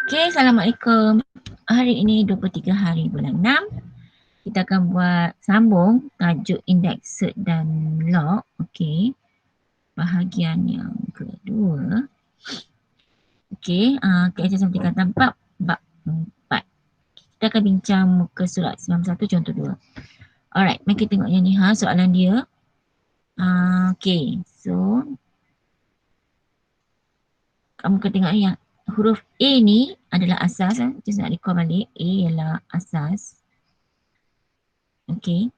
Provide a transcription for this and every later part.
Okay, Assalamualaikum. Hari ini 23 hari bulan 6. Kita akan buat sambung tajuk indeks cert dan log. Okay, bahagian yang kedua. Okay, KSS seperti kata bab 4. Kita akan bincang muka surat 91 contoh 2. Alright, mari kita tengok yang ni soalan dia. Okay, so kamu kena tengok yang huruf A ni adalah asas. Just nak recall balik. A ialah asas. Okay.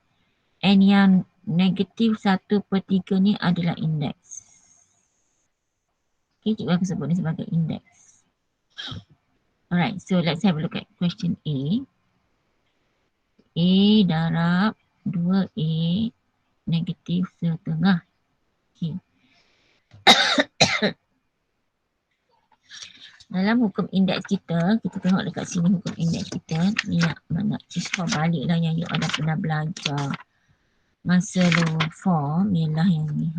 And yang negatif 1/3 ni adalah indeks. Okay, cikgu akan sebut ni sebagai indeks. Alright, so let's have a look at question A. A darab 2A negatif setengah. Okay. Dalam hukum indeks kita tengok dekat sini hukum indeks kita. Ni nak siswa balik lah yang you ada pernah belajar masa lower form ialah yang ni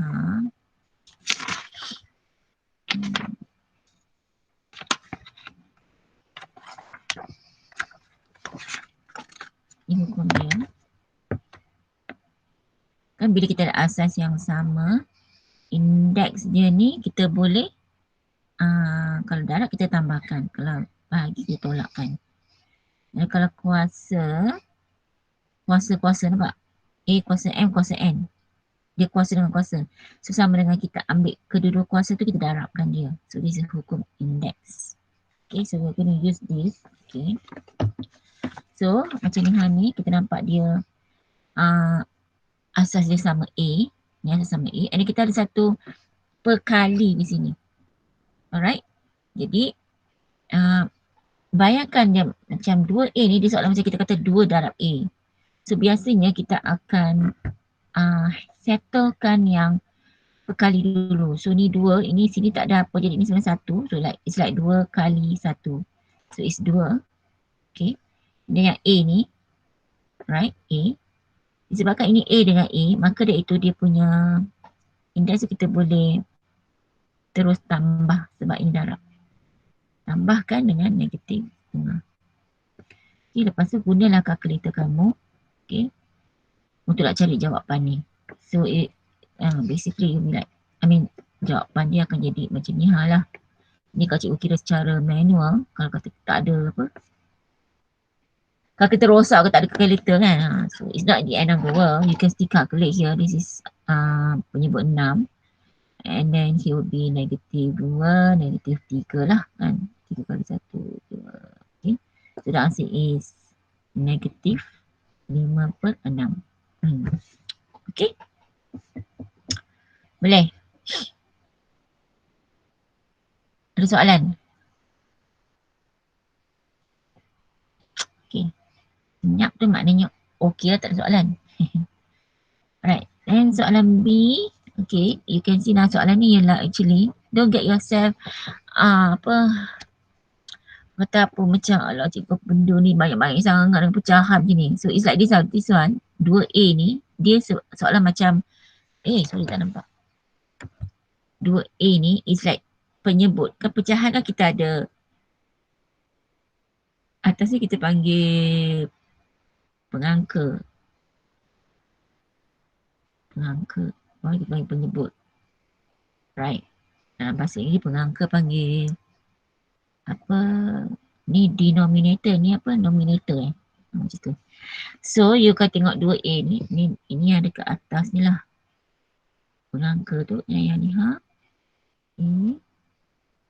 Ini hukum dia. Kan bila kita ada asas yang sama, indeks dia ni kita boleh kalau darab kita tambahkan, kalau bahagi kita tolakkan. Dan kalau kuasa nampak? A kuasa M kuasa N. Dia kuasa dengan kuasa. So sama dengan kita ambil kedua-dua kuasa tu kita darabkan dia. So this is hukum indeks. Okay, so we're going to use this. Okay. So macam ni kita nampak dia asas dia sama A. Ni asas sama A. And kita ada satu perkali di sini. Alright. Jadi bayangkan dia macam 2A ni, dia soalan macam kita kata 2 darab A. So biasanya kita akan settlekan yang perkali dulu. So ni 2, ini sini tak ada apa, jadi ni sebenarnya 1. So it's like 2 kali 1. So it's 2. Okay. Dan yang A ni, right, A. Disebabkan ini A dengan A, maka dari itu dia punya indeks kita boleh terus tambah sebab ini darab. Tambahkan dengan negatif setengah. Okay, lepas tu gunalah kalkulator kamu, okay, untuk nak cari jawapan ni. So basically like, jawapan dia akan jadi macam ni lah. Ni kalau cikgu kira secara manual, kalau kata tak ada apa, kalau kita rosak ke tak ada kalkulator kan. So it's not the end of the world. You can still calculate here. This is penyebut 6. And then here will be negatif 2, negatif 3 lah kan. 3 kali 1, 2. Okay. So the answer is negatif 5/6. Okay. Boleh? Ada soalan? Okay. Senyap tu maknanya okay lah, tak ada soalan. Alright. And soalan B. Okay. You can see now soalan ni ialah actually don't get yourself kata apa macam alah cikgu benda ni banyak-banyak sangat dengan pecahan je ni. So it's like this one 2A ni dia soalan macam sorry tak nampak. 2A ni is like penyebut. Kan pecahan kan kita ada atas ni kita panggil pengangka. Bawah kita panggil penyebut. Right. Dalam bahasa Inggeris pengangka panggil apa ni denominator, ni apa nominator macam tu. So you kan tengok 2A ni ini ada ke atas ni lah. Pengangka tu yang ni ini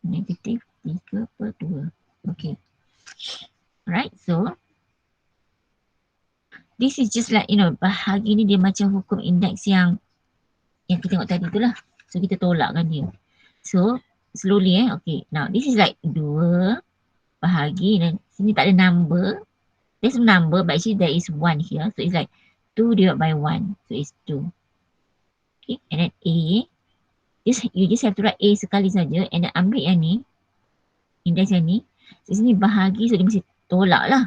negatif 3/2. Okay. Alright, so this is just like bahagi ni dia macam hukum indeks yang kita tengok tadi tu lah. So kita tolakkan dia. So slowly okay. Now this is like 2 bahagi dan sini tak ada number. There's a number but actually there is 1 here. So it's like 2 divided by 1. So it's 2. Okay, and then A. You just have to write A sekali saja and then ambil yang ni. Indeks yang ni. So sini bahagi, so dia mesti tolak lah.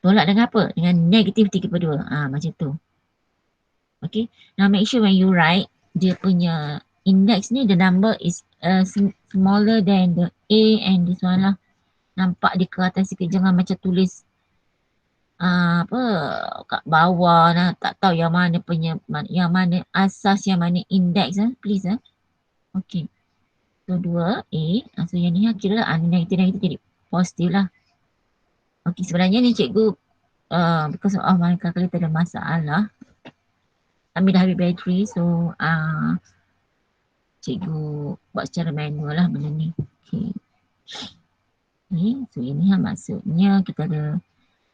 Tolak dengan apa? Dengan negatif 3/2. Macam tu. Okay. Now make sure when you write, dia punya index ni, the number is smaller than the A and this one lah. nampak di ke atas sikit, jangan macam tulis apa kat bawah lah, tak tahu yang mana yang mana asas, yang mana index please Okay. So 2A, so yang ni kira lah negatif jadi positif lah. Okay, sebenarnya ni cikgu because of my calculator ada masalah. Kami dah habis bateri, so cikgu buat secara manual lah benda ni. Okay. So ini maksudnya kita ada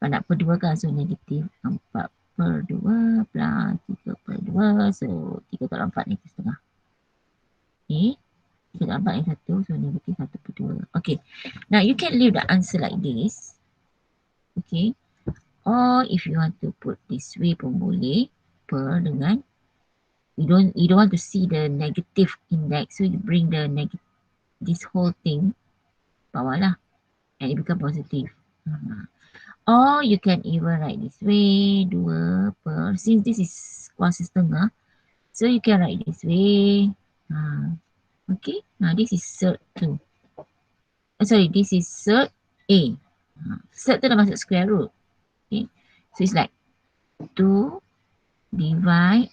nak per 2 kan, so negatif 4/2 plus 3/2, so 3/4 ni setengah. Okay, 3/4 ni 1, so negatif 1/2. Okay, now you can leave the answer like this. Okay, or if you want to put this way pun boleh, per dengan you don't want to see the negative index, so you bring the negative, this whole thing bawah lah, and it become positive. Or you can even write this way, 2 per, since this is kuasa setengah, so you can write this way. Okay, now this is cert 2. Sorry, this is cert A. Cert tu dah masuk square root. Okay, so it's like 2 divide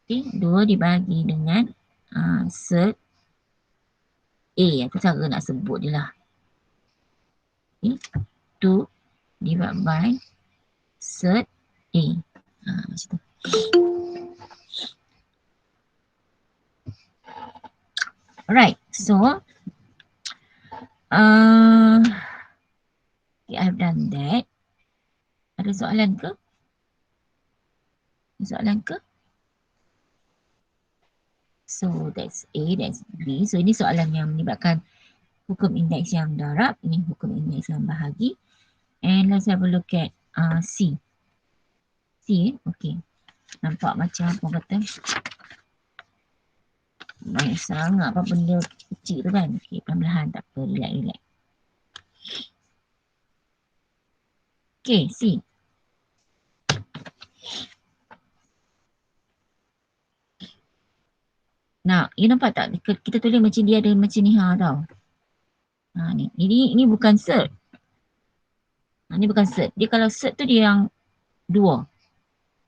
okay, 2 dibagi dengan cert A, itu cara nak sebut je lah. Okay, 2 divided by cert A. Macam tu. Alright, so okay, I've done that. Ada soalan ke? Soalan ke? So that's A, that's B. So ini soalan yang melibatkan hukum indeks yang darab, ini hukum indeks yang bahagi. And let's have a look at C. C, okay. Nampak macam apa kata? Banyak sangat apa benda kecil tu kan. Okay, perlahan-lahan, tak apa, relax. Okay, C. Nah, you nampak tak? Kita tulis macam dia ada macam ni tau. Ni. Ini bukan cert. Ni bukan cert. Dia kalau cert tu dia yang 2.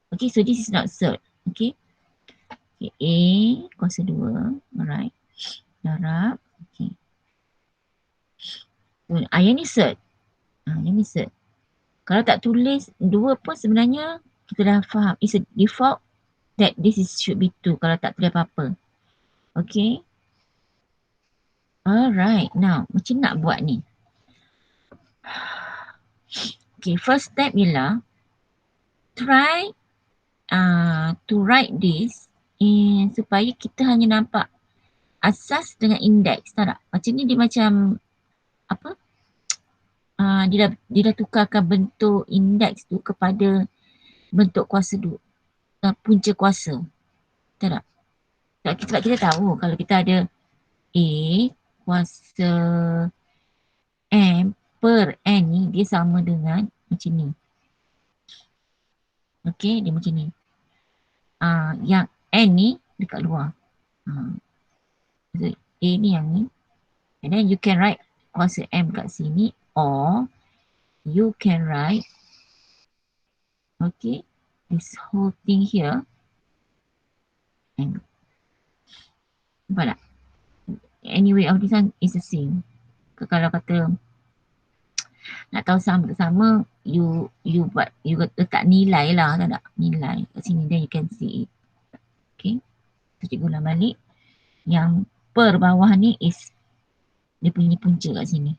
Okay, so this is not cert. Okay. Okay, A kuasa 2. Alright. Darab. Okay. Yang ni cert. Yang ni cert. Kalau tak tulis 2 pun sebenarnya kita dah faham. It's a default that this is should be 2 kalau tak tulis apa-apa. Okay. Alright. Now, macam nak buat ni. Okay, first step ialah try to write this supaya kita hanya nampak asas dengan indeks, tak tak? Macam ni dia macam apa? Dia dah tukarkan bentuk indeks tu kepada bentuk kuasa punca kuasa. Tak tak? Sebab kita tahu kalau kita ada A kuasa M per N ni dia sama dengan macam ni. Okay, dia macam ni. Yang N ni dekat luar. So A ni yang ni. And then you can write kuasa M kat sini, or you can write okay, this whole thing here. And nampak tak? Anyway of this one is the same. Kalau kata nak tahu sama-sama, you letak nilai lah, tak? Nilai kat sini, then you can see it. Okay, so cikgu ulang balik. Yang per bawah ni is dia punya punca kat sini.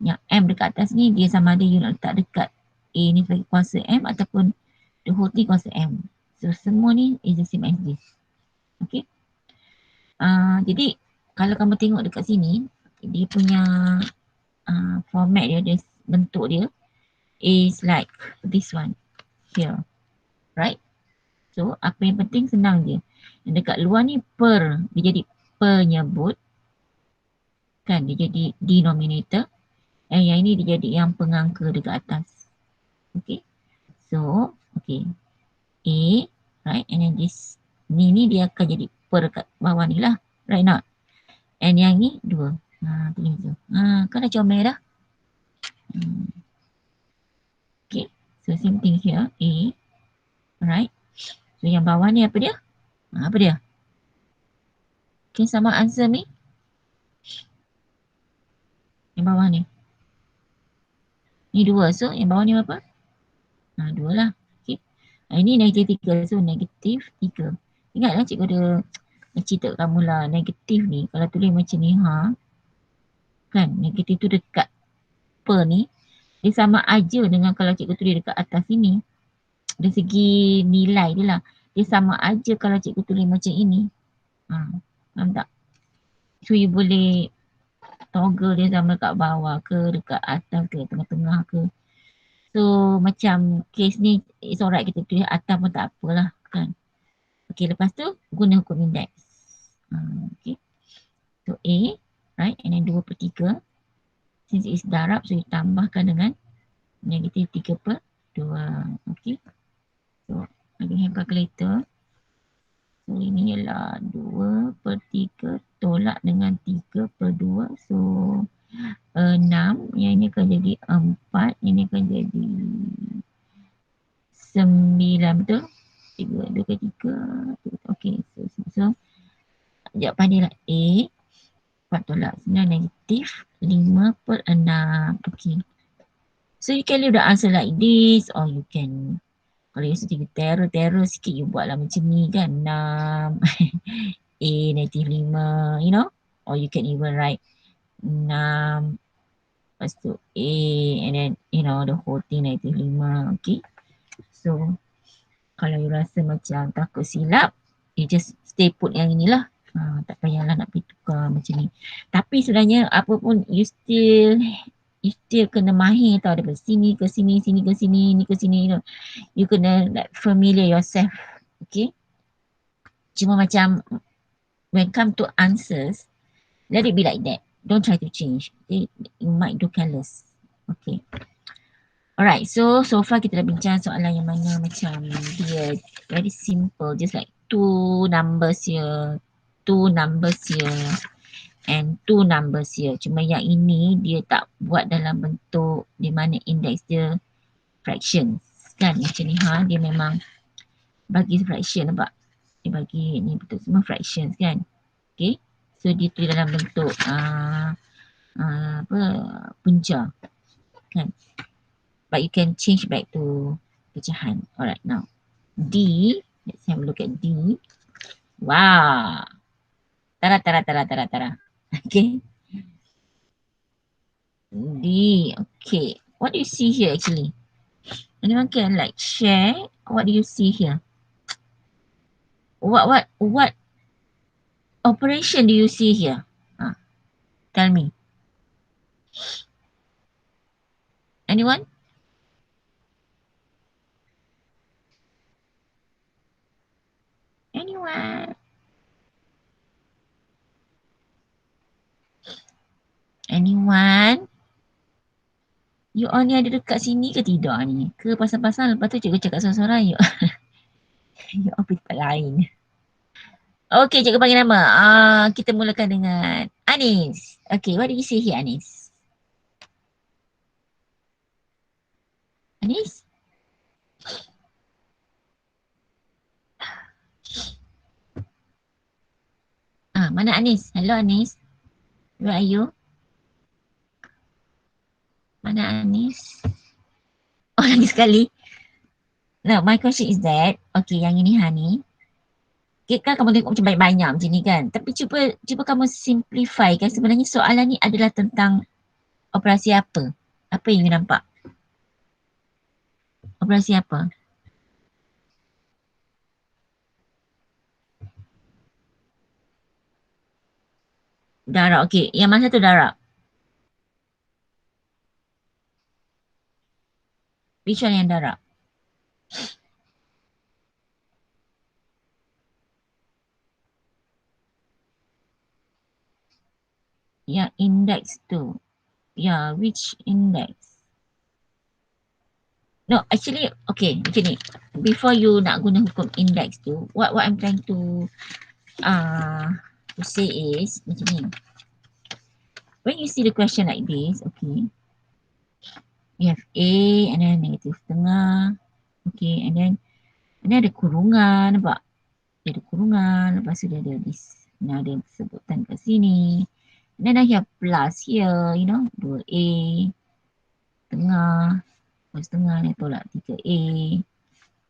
Yang M dekat atas ni dia sama ada you nak letak dekat A ni sebagai kuasa M ataupun the whole thing kuasa M. So semua ni is the same as this. Okay. Jadi kalau kamu tengok dekat sini, dia punya format dia bentuk dia is like this one here. Right? So apa yang penting senang je. Yang dekat luar ni per, dia jadi penyebut. Kan dia jadi denominator. Yang ini dia jadi yang pengangka dekat atas. Okay. So, okay. A, right, and then this, ni dia akan jadi per dekat bawah ni lah. Right not? And yang ni 2. Pilih tu. Kan dah comel dah. Okay. So same thing here. A. Alright. So yang bawah ni apa dia? Apa dia? Okay, sama answer ni. Yang bawah ni. Ni 2. So yang bawah ni apa? 2 lah. Okay. Ini negatif 3. So negatif 3. Ingatlah cikgu ada cerita kamu lah. Negatif ni kalau tulis macam ni kan negatif tu dekat per ni. Dia sama aja dengan kalau cikgu tulis dekat atas sini. Dari segi nilai dia lah. Dia sama aja kalau cikgu tulis macam ini. Faham tak? So you boleh toggle dia sama dekat bawah ke, dekat atas ke, tengah-tengah ke. So macam case ni it's alright kita tulis atas pun tak apalah kan. Okay, lepas tu guna hukum indeks. Okay. So A, right, and then 2/3. Since it's darab, so you tambahkan dengan negatif 3/2. Okay. So bagi hand calculator. So ini ialah 2/3 tolak dengan 3/2. So 6. Yang ini akan jadi 4. Ini akan jadi 9. Betul? 3, 2 ke 3. Okay. So sekejap pandailah. A 4 tolak 9 negatif 5/6. Okay. So you can leave the answer like this or you can, kalau you suka terror sikit, you buatlah macam ni kan. 6 A negatif 5, you know. Or you can even write 6 lepas tu A and then you know the whole thing negatif 5. Okay. So kalau you rasa macam takut silap, you just stay put yang inilah. Tak payahlah nak pergi tukar macam ni. Tapi sebenarnya apa pun you still kena mahir tau, daripada sini ke sini, sini ke sini, ni ke sini, you know. You kena like familiar yourself. Okay. Cuma macam when come to answers, let it be like that. Don't try to change. You might do careless. Okay. Alright, so far kita dah bincang soalan yang mana macam dia very simple, just like 2 numbers here, 2 numbers here and 2 numbers here. Cuma yang ini dia tak buat dalam bentuk di mana indeks dia fractions kan. Macam ni dia memang bagi fraction, nampak? Dia bagi ni betul semua fractions kan. Okay, so dia tulis dalam bentuk punca kan. But you can change back to pecahan. Alright, now D, let's have a look at D. Wow. Tara. Okay. D, okay. What do you see here actually? Anyone can like share? What do you see here? What operation do you see here? Tell me. Anyone? Anyone? You all ni ada dekat sini ke tidak ni? Ke pasal-pasal lepas tu cikgu cakap seorang-seorang you you all pergi tempat lain. Okay, cikgu panggil nama. Kita mulakan dengan Anis. Okay, what do you see here, Anis? Anis? Mana Anis? Hello Anis. Where are you? Mana Anis? Oh, lagi sekali. No, my question is that, okay, yang ini Hani. Okay, kan kamu tengok macam banyak-banyak macam ni kan. Tapi cuba kamu simplify kan. Sebenarnya soalan ni adalah tentang operasi apa? Apa yang you nampak? Operasi apa? Darab, okay. Yang mana tu darab? Which one yang darab? Yang index tu. Yeah, which index? No, actually, okay, macam ni. Before you nak guna hukum index tu, what I'm trying to to say is macam ni. When you see the question like this, okay, you have A and then negatif setengah, okay, and then ada kurungan, nampak? Dia ada kurungan, lepas tu dia ada this, ada sebutan kat sini. And then I have plus here, you know, 2A, tengah, lepas tengah ni tolak 3A,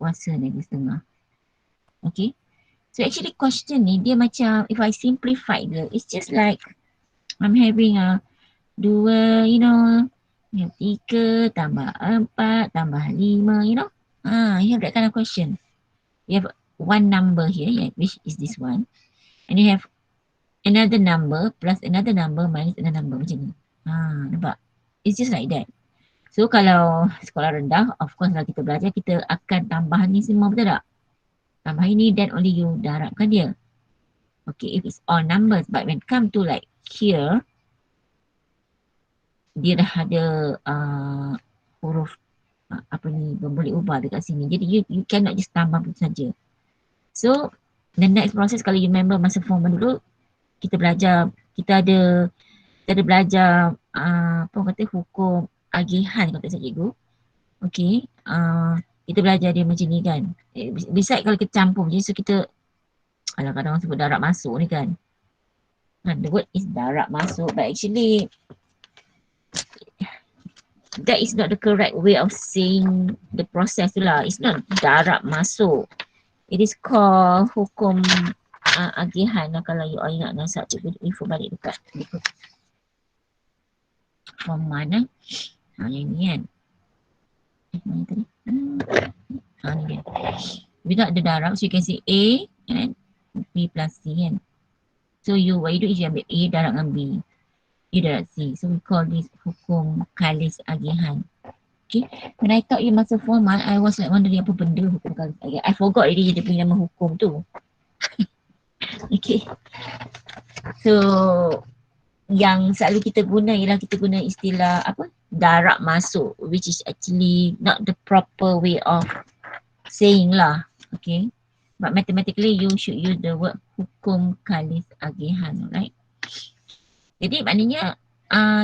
kuasa negatif setengah. Okay, so actually question ni dia macam, if I simplify dia, it's just like I'm having a 2, you know, you have 3 tambah 4 tambah 5, you know. You have that kind of question. You have one number here, yeah, which is this one. And you have another number plus another number minus another number macam ni. Nampak? It's just like that. So kalau sekolah rendah, of course kalau kita belajar, kita akan tambah ni semua, betul tak? Tambah ini, then only you darabkan dia. Okay, if it's all numbers, but when come to like here, dia dah ada huruf apa ni, boleh ubah dekat sini. Jadi you cannot just tambah begitu saja. So the next process, kalau you remember masa form dulu, kita belajar, kita ada belajar apa kata, hukum agihan kalau tak salah cikgu. Okay, kita belajar dia macam ni kan. Besides kalau kita campur je, so kita kadang-kadang orang sebut darab masuk ni kan. The word is darab masuk, but actually that is not the correct way of saying the process tu lah. It's not darab masuk. It is called hukum agihan lah, kalau you all ingat nasihat cikgu info balik dekat form mana. Yang ni kan. Mana tadi? Ni dia. Without the darab, so you can say A and B plus C kan. So what you do is you ambil A darab dengan B, A darab C. So we call this hukum kalis agihan. Okay. When I taught you masa form 1, I was like wondering apa benda hukum kalis agihan. I forgot already dia punya nama hukum tu. Okay. So yang selalu kita guna ialah kita guna istilah apa? Darab masuk, which is actually not the proper way of saying lah. Okay. But mathematically you should use the word hukum kalis agihan, right? Jadi maknanya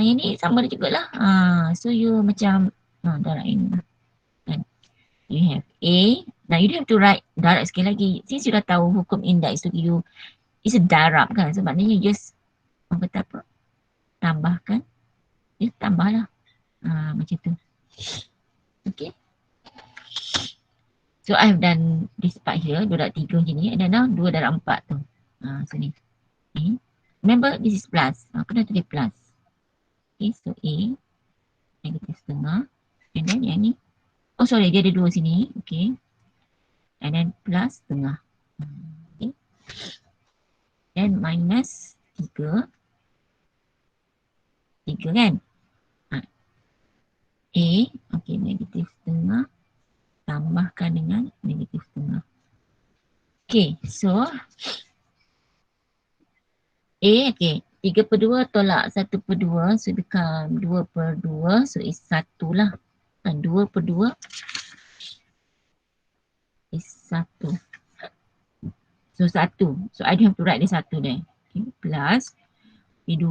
yang ni sama juga lah. So you macam darab ini kan. You have A. Now you don't have to write darab sekali lagi. Since you dah tahu hukum index tu, you it's a darab kan. So maknanya just orang kata apa? Tambahkan. Just tambahlah. Macam tu. Okay. So I have done this part here, 2 darab 3 macam ni. And then now 2 darab 4 tu. So ni. Okay. Remember this is plus. Kena tulis plus. Okay, so A. Negatif setengah. And then yang ni. Oh sorry, dia ada 2 sini. Okay. And then plus setengah. Okay. Then minus 3. 3 kan? A. Okay, negatif setengah. Tambahkan dengan negatif setengah. Okay, so A, okay. 3/2 tolak 1/2, so become 2/2, so is 1 lah. 2/2 is 1. So 1. So I don't have to write the 1 there. Okay, plus P2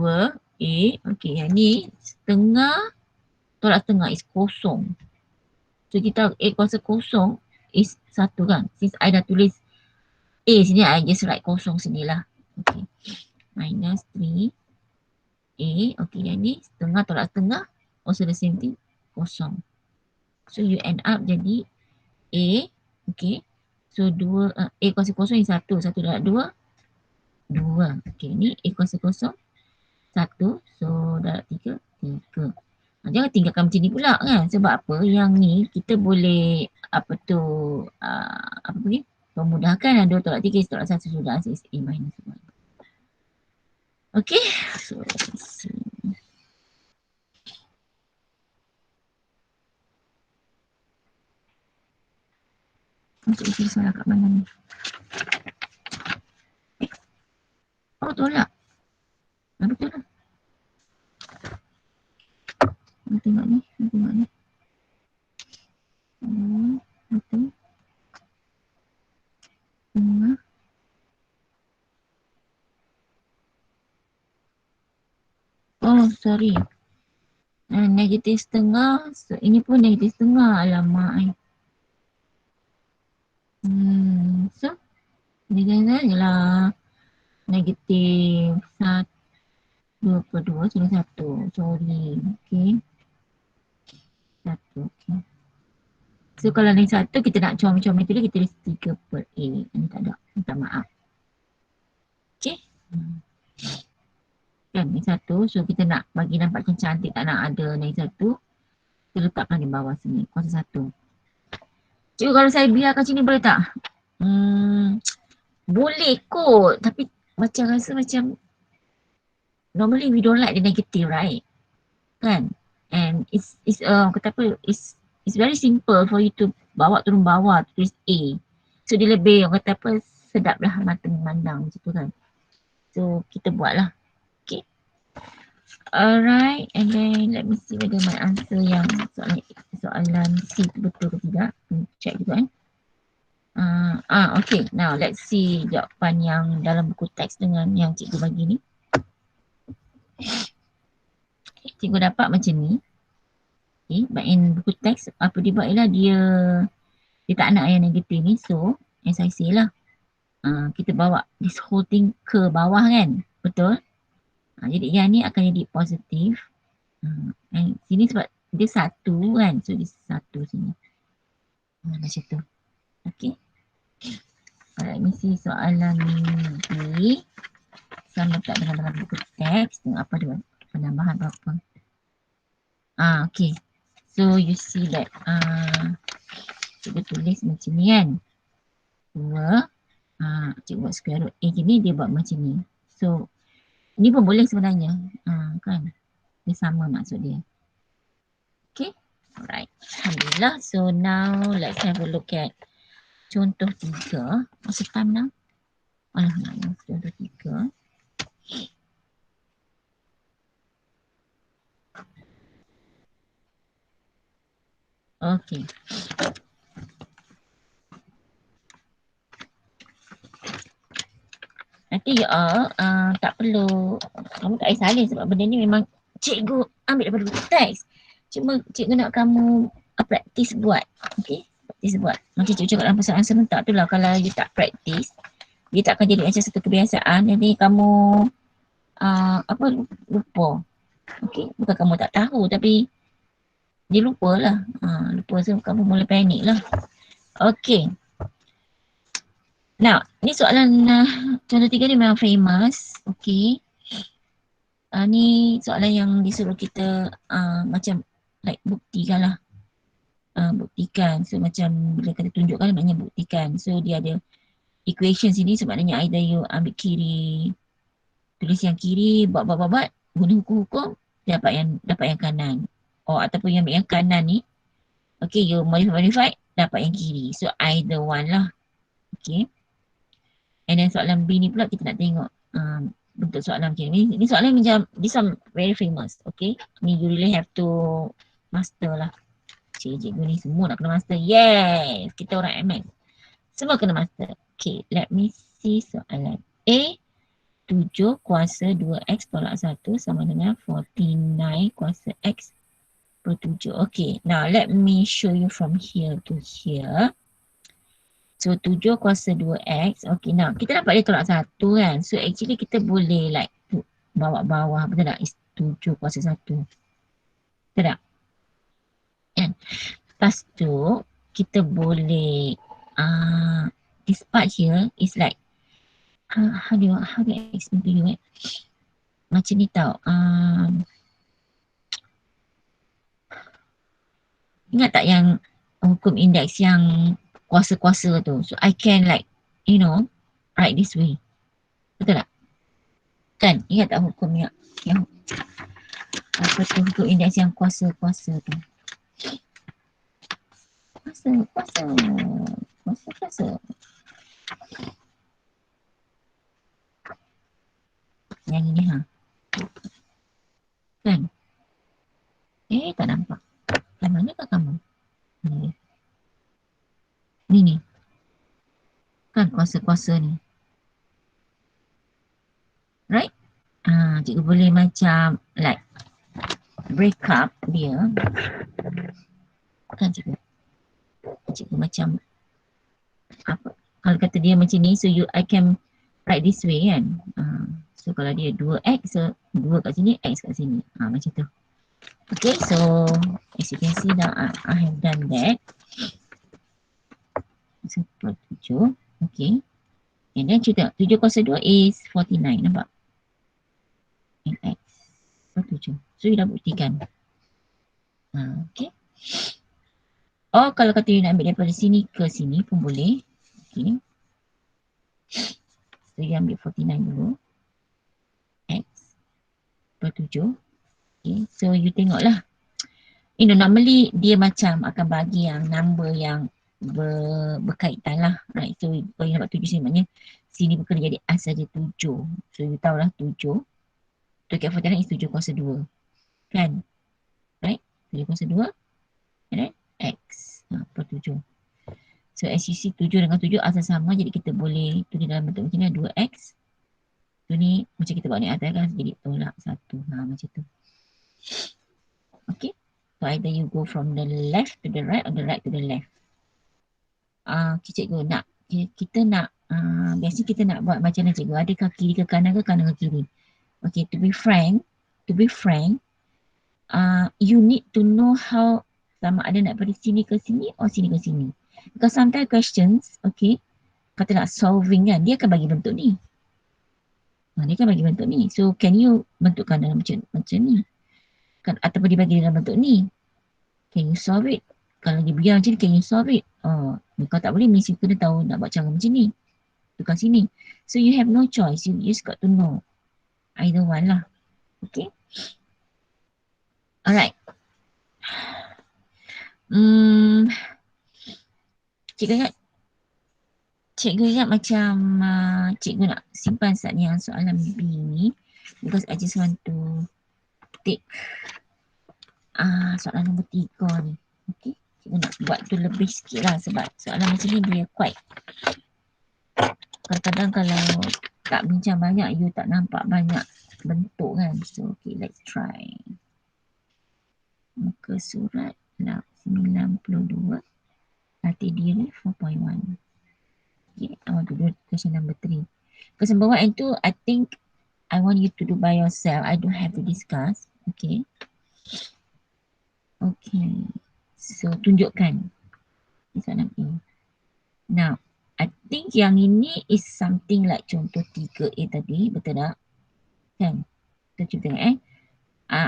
A, okay, yang ni setengah tolak setengah is kosong. So kita A kuasa kosong is 1 kan. Since I dah tulis A sini, I just write kosong sini lah. Okay. Minus 3 A, okay, yang ni setengah tolak setengah, also the same thing, kosong. So you end up jadi A, okay. So 2, A kuasa kosong is 1, 1 darab 2, 2. Okay, ni A kuasa kosong 1, so darab 3, 3. Jangan tinggalkan macam ni pula kan. Sebab apa? Yang ni kita boleh apa tu, apa ni? Pemudahkan 2 tolak 3 tolak 1 sudah, so is A minus 1. Okay, so let's see. Untuk isi salah kat mana ni? Oh, tolak. Betul lah. Tengok ni, tengok ni. Betul. Tengah. sorry. Negatif setengah. So, ini pun negatif setengah. Alamak. So, dia je lah. Negatif 2/2 sudah 1. Sorry. Okay. 1. Okay. So, kalau ni 1 kita nak comel-comel tu kita tulis 3/A. Ini tak ada. Minta maaf. Okay. Kan ni 1. So, kita nak bagi nampak macam cantik. Tak nak ada ni 1. Kita letakkan di bawah sini. Kuasa 1. Cikgu kalau saya biarkan sini boleh tak? Boleh kot. Tapi macam rasa macam normally we don't like the negative, right? Kan? And it's kata apa, it's very simple for you to bawa turun bawah, tulis A. So dia lebih orang kata apa, sedap lah mata memandang macam tu kan. So kita buat lah. Okay. Alright, and then let me see whether my answer yang soalan C tu betul ke tidak. Check juga okay. Now let's see jawapan yang dalam buku teks dengan yang cikgu bagi ni. Cikgu dapat macam ni. Okay, but in buku teks apa dia buat ialah dia tak nak yang negatif ni. So as I say lah, kita bawa this whole thing ke bawah kan. Betul? Jadi yang ni akan jadi positif. And sini sebab dia 1 kan. So dia 1 sini. Macam tu. Okay. Alright, mesti soalan ni sama tak dengan dalam buku teks. Tengok apa dia penambahan apa. Okay. So you see that cikgu tulis macam ni kan. 2. Cikgu buat square root A ni dia buat macam ni. So ni pun boleh sebenarnya. Kan. Dia sama maksud dia. Okay. Alright. Alhamdulillah. So now let's have a look at contoh 3. What's the time now? Contoh 3. Okay. Nanti tak perlu, kamu tak payah salin sebab benda ni memang cikgu ambil daripada buku teks. Cuma cikgu nak kamu praktis buat. Okay, praktis buat. Macam cikgu cakap dalam persoalan serentak tu lah, kalau you tak praktis, dia tak akan jadi macam satu kebiasaan. Jadi kamu lupa. Okay, bukan kamu tak tahu tapi dia lupa lah. Lupa so kamu mula panik lah. Okay. Now, ni soalan contoh 3 ni memang famous. Okay. Ni soalan yang disuruh kita macam like buktikan lah. Buktikan. So macam bila kita tunjukkan maknanya buktikan. So dia ada equation sini sebabnya either you ambil kiri, tulis yang kiri, buat. Guna hukum-hukum, dapat yang kanan. Ataupun yang ambil yang kanan ni. Okay, you modify, dapat yang kiri. So either one lah. Okay. And then soalan B ni pula kita nak tengok bentuk soalan macam ni. Ni soalan macam, this one very famous. Okay. Ni you really have to master lah. Cikgu ni semua nak kena master. Yes. Kita orang MX. Semua kena master. Okay. Let me see soalan A. 7 kuasa 2X tolak 1 sama dengan 49 kuasa X per 7. Okay. Now let me show you from here to here. So 7 kuasa 2X. Okay, now kita dapat dia tolak 1 kan. So actually kita boleh like bawa bawah. Betul tak? Is 7 kuasa 1. Betul tak? Kan? Lepas tu kita boleh this part here is like how do I explain to you macam ni tau. Ingat tak yang hukum indeks yang kuasa-kuasa tu. So I can like, write this way. Betul tak? Kan? Ingat tak hukum yang apa tu, hukum indeks yang kuasa-kuasa tu. Kuasa. Yang ini Kan? Tak nampak. Yang manakah kamu? Ni. Kan kuasa-kuasa ni. Right? Cikgu boleh macam like break up dia. Kan cikgu? Cikgu macam apa? Kalau kata dia macam ni, so I can write this way kan. So kalau dia 2x, so 2 kat sini, x kat sini. Macam tu. Okay, so as you can see now, I have done that. So 7, okay. And then kita 7 kuasa 2 is 49, nampak? And x, so 7. So you dah buktikan. Okay. Oh, kalau kata you nak ambil daripada sini ke sini pun boleh. Okay. So you ambil 49 dulu. X per 7. Okay. So you tengoklah. You know, normally dia macam akan bagi yang number yang berkaitan lah. Right. So kalau you dapat 7 sini maknanya sini bukan jadi as saja 7. So you tahulah 7. 2 kat 49 is 7 kuasa 2. Kan? Right? 7 kuasa 2. And then X. Per 7. So as you see 7 dengan 7 asal sama, jadi kita boleh tulis dalam bentuk macam ni 2x. So ni macam kita buat ni atas kan, jadi tolak 1. Macam tu. Okay. So either you go from the left to the right or the right to the left. Okay, cikgu nak, kita nak, biasa kita nak buat macam mana cikgu? Adakah kiri ke kanan ke kiri? Okay, to be frank, you need to know how sama ada nak dari sini ke sini or sini ke sini. Because sometimes questions, okay, kata nak solving kan, dia akan bagi bentuk ni. Dia akan bagi bentuk ni. So can you bentukkan dalam macam ni? Kan, ataupun dia bagi dalam bentuk ni. Can you solve it? Kalau dia biar macam ni, can you solve it? Kalau tak boleh, means you kena tahu nak buat cara macam ni. Tukar sini. So you have no choice. You just got to know. Either one lah. Okay. Alright. Cikgu ingat macam cikgu nak simpan saat ni yang soalan B ni. Because I just want to take soalan nombor 3 ni. Okay. Cikgu nak buat tu lebih sikit lah sebab soalan macam ni dia quite. Kadang-kadang kalau tak bincang banyak, you tak nampak banyak bentuk kan. So okay, let's try. Muka surat 92. Arti diri 4.1. Okay, I want to do question number 3. Question number 1 and 2, I think I want you to do by yourself. I don't have to discuss. Okay. Okay. So, tunjukkan. Soalan A. Now, I think yang ini is something like contoh 3A tadi. Betul tak? Kan? Kita cuba tengok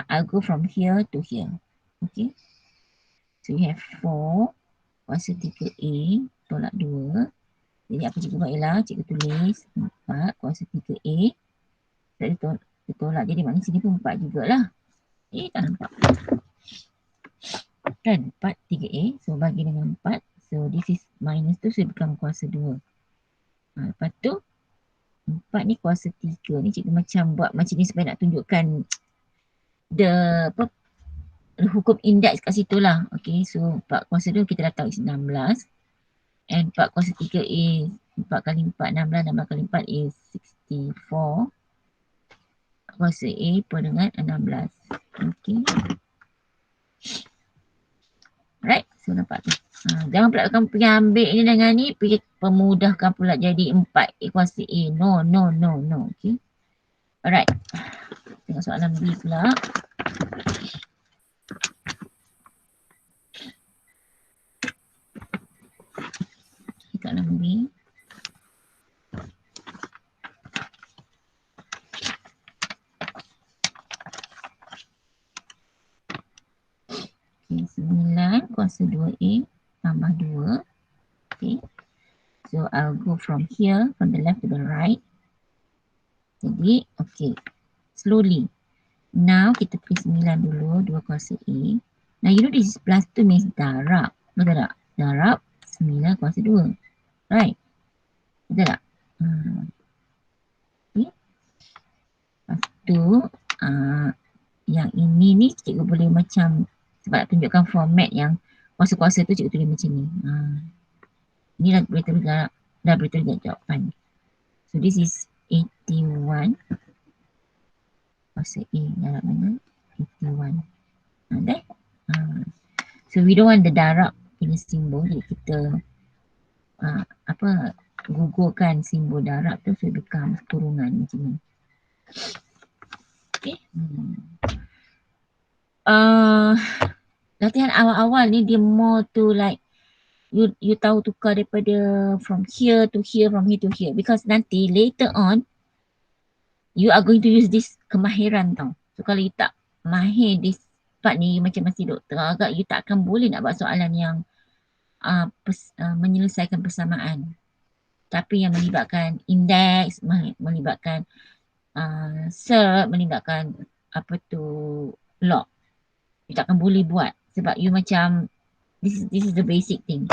I'll go from here to here. Okay. So, you have 4 kuasa 3A tolak 2. Jadi, apa cikgu buat ialah cikgu tulis 4 kuasa 3A. Jadi, tolak. Jadi, maknanya sini pun 4 jugalah. Tak nampak. Kan 4, 3A. So bagi dengan 4. So this is minus tu, so become kuasa 2. Lepas tu 4 ni kuasa 3. Ni cikgu macam buat macam ni supaya nak tunjukkan hukum indeks kat situ lah. Okay, so 4 kuasa 2 kita dah tahu is 16. And 4 kuasa 3 is 4 kali 4, 16. 16 kali 4 is 64. Kuasa A per dengan 16. Okay. Right, so nampak tu. Jangan pula kamu pergi ambil ni dengan ni, pergi pemudahkan pula jadi 4 kuasa A. No. Okay. Alright. Tengok soalan B pula. Soalan B. Okay, 9 kuasa 2A tambah 2. Okay. So I'll go from here, from the left to the right. Jadi, okay. Slowly. Now kita pergi 9 dulu, 2 kuasa A. Now you know this is plus 2 means darab. Betul tak? Darab 9 kuasa 2. Right? Betul tak? Okay. Lepas tu, yang ini ni cikgu boleh macam, sebab nak tunjukkan format yang kuasa-kuasa tu cikgu tulis macam ni. Ni dah beritahu jawapan. So this is 81. kuasa A darab mana? 81. Then so we don't want the darab punya simbol, jadi kita gugurkan simbol darab tu, so become kurungan macam ni. Okay. Latihan awal-awal ni dia more to like you tahu tukar daripada from here to here, from here to here, because nanti later on you are going to use this kemahiran tau. So kalau you tak mahir this part ni, you macam masih doktor agak, you tak akan boleh nak buat soalan yang menyelesaikan persamaan, tapi yang melibatkan index, melibatkan serp, melibatkan log, you tak akan boleh buat sebab you macam this is the basic thing.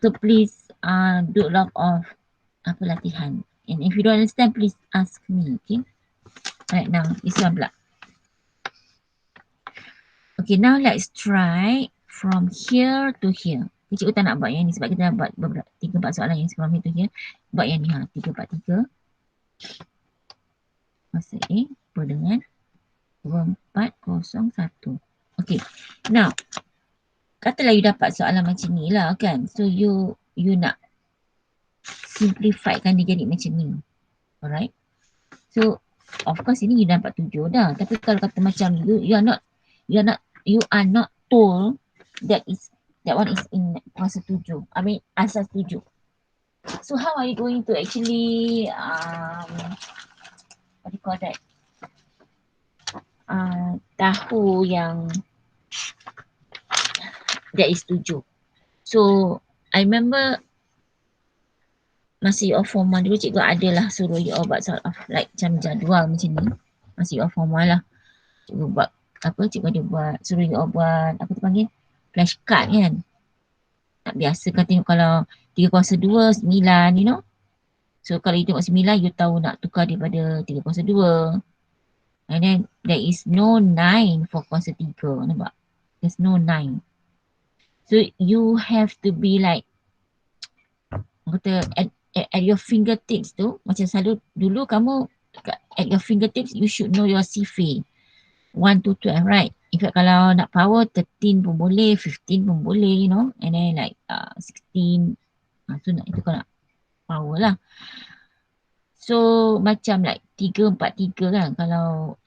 So please do a lot of latihan, and if you don't understand, please ask me. Okay, right now this one pula. Okay, now let's try from here to here. Cikgu tak nak buat yang ni sebab kita dah buat 3-4 soalan yang from here to here. Buat yang ni 3-4-3. Masa A apa dengan 2401. Okay, now katalah you dapat soalan macam ni lah kan. So you nak simplify kan dia jadi macam ni. Alright. So of course ini you dapat 7 dah. Tapi kalau kata macam you are not told that one is in kuasa 7. I mean asas 7. So how are you going to actually what do you call that? Tahu yang that is 7. So I remember masa you all form 1 dulu cikgu adalah suruh you all buat sort of like macam jadual macam ni. Masa you all form 1 lah. Cikgu buat cikgu ada buat, suruh you all buat flashcard kan. Tak biasa kan tengok kalau 3 kuasa 2, 9, you know. So kalau you tengok 9, you tahu nak tukar daripada 3 kuasa 2. And then there is no 9 for kuasa 3, nampak? There's no 9. So you have to be like at your fingertips tu, macam selalu dulu kamu at your fingertips you should know your CFA 1 to 12, right? In fact kalau nak power 13 pun boleh, 15 pun boleh, you know, and then like 16. So itu kalau nak power lah. So macam like 3-4-3 kan kalau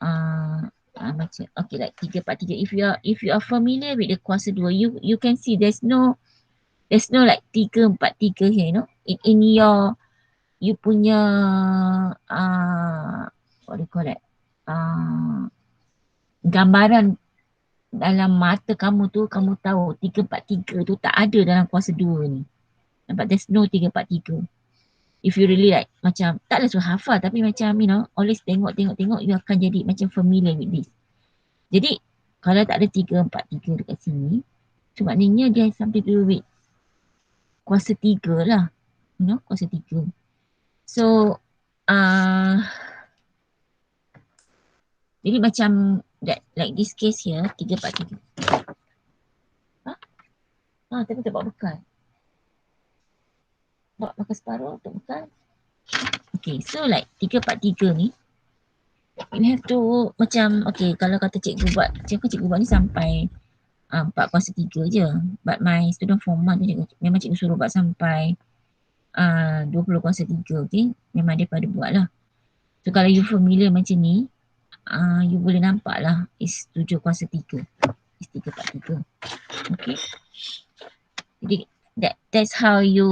macam okay like 3-4-3. If you are familiar with the kuasa 2, you can see there's no like 3-4-3 here, you know. In you punya what do you call that? Gambaran dalam mata kamu tu, kamu tahu 3-4-3 tu tak ada dalam kuasa 2 ni. Nampak? There's no 3-4-3. If you really like macam taklah suruh hafal tapi macam you know always tengok you akan jadi macam familiar with this. Jadi kalau tak ada 3-4-3 dekat sini, so maknanya dia something to do with kuasa 3 lah. You know, kuasa 3. So jadi macam that, like this case here 3-4-3. Tapi tak bawa bekal. Bawa makan separuh untuk bekal. Okay, so like 3-4-3 ni you have to macam okay kalau kata cikgu buat ni sampai 4 kuasa 3 je. But my student form 1 tu memang cikgu suruh buat sampai 20 kuasa 3, okay. Memang dia pada buat lah. So kalau you familiar macam ni, you boleh nampak lah is 7 kuasa 3. Is 3-4-3. Okay. Jadi that's how you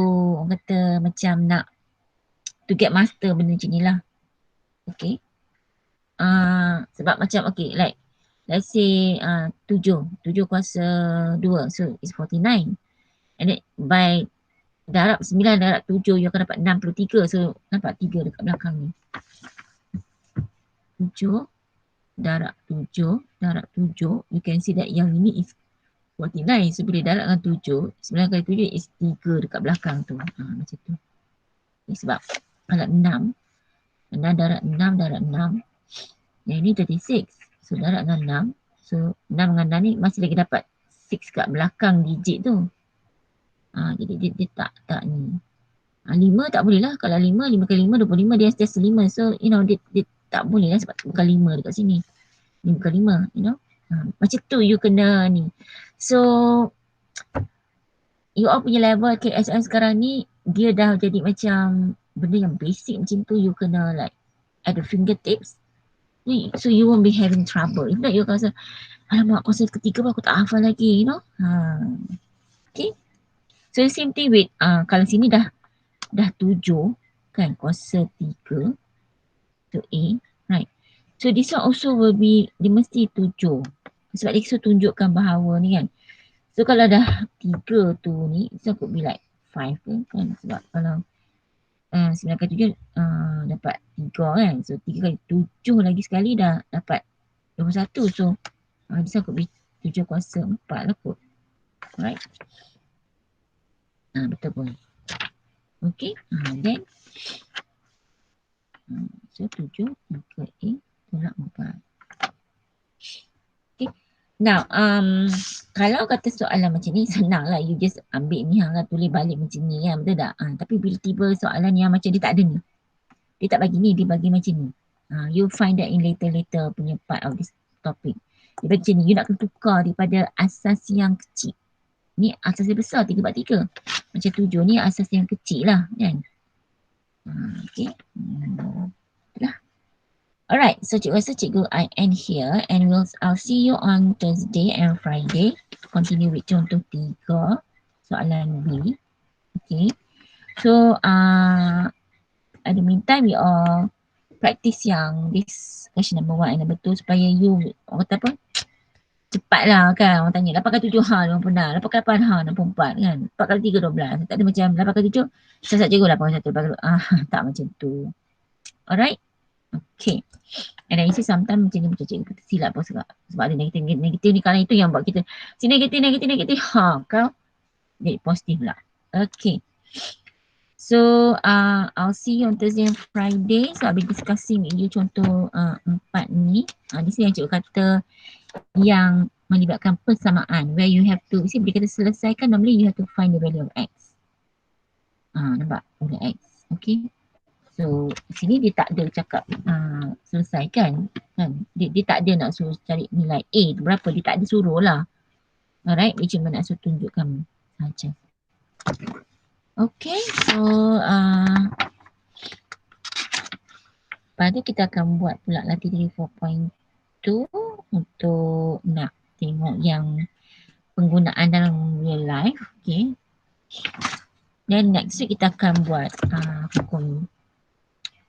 kata macam nak to get master benda macam ni lah. Okay. Sebab macam okay like let's say 7 kuasa 2, so it's 49. And then by darab 9 darab 7 you akan dapat 63. So nampak 3 dekat belakang ni. 7 darab 7 you can see that yang ini is 49. So bila darab dengan 7, 9 kali 7 is 3 dekat belakang tu. Macam tu. Okay, sebab kalau 6 darab 6 yang ini 36. So darab dengan 6. So 6 dengan 6 ni masih lagi dapat 6 kat belakang digit tu. Jadi dia tak ni. 5 tak boleh lah. Kalau 5 kali 5 25, dia just 5. So you know dia tak boleh lah sebab bukan 5 dekat sini. Ni bukan 5, you know. Macam tu you kena ni. So you all punya level KSM sekarang ni dia dah jadi macam benda yang basic macam tu, you kena like at the fingertips. So you won't be having trouble. If not you akan rasa, alamak kuasa ketiga pun aku tak hafal lagi, you know. Okay. So the same thing with kalau sini dah 7 kan, kuasa 3 to A, right. So this one also will be, dia mesti 7 sebab dia so tunjukkan bahawa ni kan. So kalau dah 3 tu ni, so could be like 5 kan, sebab kalau 9 kali 7 dapat 3 kan. So 3 kali 7 lagi sekali dah dapat 21. So this one could be 7 kuasa 4 lah kot. Alright. Betul pun. Okay. Then so 7 muka A tolak 4. Okay. Now kalau kata soalan macam ni senang lah, you just ambil ni kan, tulis balik macam ni kan, betul tak? Tapi bila tiba soalan yang macam dia tak ada ni, dia tak bagi ni, dia bagi macam ni, you find that in later punya part of this topic. Dia bagi macam ni, you nak kena tukar daripada asas yang kecil. Ni asas yang besar 3/3. Macam 7 ni asas yang kecil lah kan. Okay. Itulah. Alright, so cikgu rasa cikgu I end here and I'll see you on Thursday and Friday. Continue with contoh 3 soalan B. Okay. So at the meantime you all practice yang this question number 1 and number 2 supaya you kata apa, cepat lah kan. Orang tanya 8 kali 7 memang pernah, 8 kali 8 64 kan, 4 kali 3 12. Tak ada macam 8 kali 7 sesat cikgu 8 kali 1 tak macam tu. Alright. Okay. And then you see sometimes macam ni macam cikgu kata silap pun sebab ada negatif ni, kalau itu yang buat kita si negatif kau jadi positif lah. Okay. So I'll see you on Thursday and Friday. So I'll be discussing with you contoh 4 ni. Di sini yang cikgu kata yang melibatkan persamaan, where you have to, see bila kita selesaikan normally you have to find the value of X. Nampak? Value X. Okay. So sini dia tak ada cakap selesaikan kan. Dia tak ada nak suruh cari nilai A tu berapa, dia tak ada suruh lah. Alright, dia cuma nak suruh tunjukkan saja. Okay, so pada kita akan buat pula latih 4.2 untuk nak tengok yang penggunaan dalam real life. Okay. Dan next week kita akan buat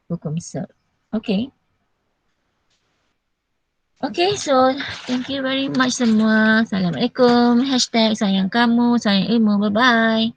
hukum cert. Okay. Okay, so thank you very much semua. Assalamualaikum. #sayang kamu, sayang ilmu. Bye-bye.